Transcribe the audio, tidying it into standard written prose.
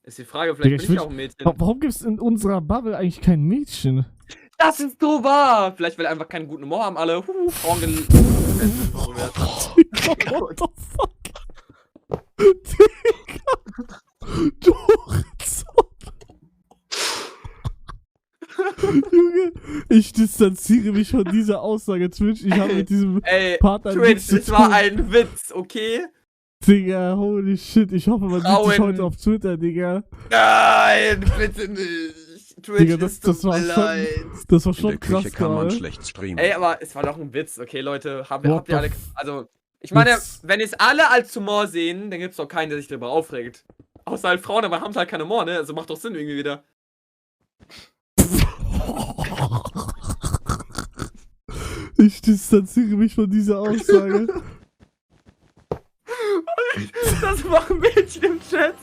Ist die Frage, vielleicht Digga, bin ich auch ein Mädchen. Warum gibt's in unserer Bubble eigentlich kein Mädchen? Das ist so wahr! Vielleicht, weil einfach keinen guten Humor haben alle. Frauen What the fuck? Digga! Du Junge, ich distanziere mich von dieser Aussage, Twitch. Ich habe mit diesem Partner nichts Twitch, zu es war tun. ein Witz, okay? Digga, holy shit. Ich hoffe, man sieht dich heute auf Twitter, Digga. Nein, bitte nicht. Twitch, Digga, das war schon krass, Küche kann man gerade. schlecht streamen. Ey, aber es war doch ein Witz, okay, Leute. Habt What ihr alle. Also, ich meine, wenn es alle als Humor sehen, dann gibt's doch keinen, der sich darüber aufregt. Außer halt Frauen, aber haben halt keinen Humor, ne? Also macht doch Sinn irgendwie wieder. Ich distanziere mich von dieser Aussage. Das machen Mädchen im Chat.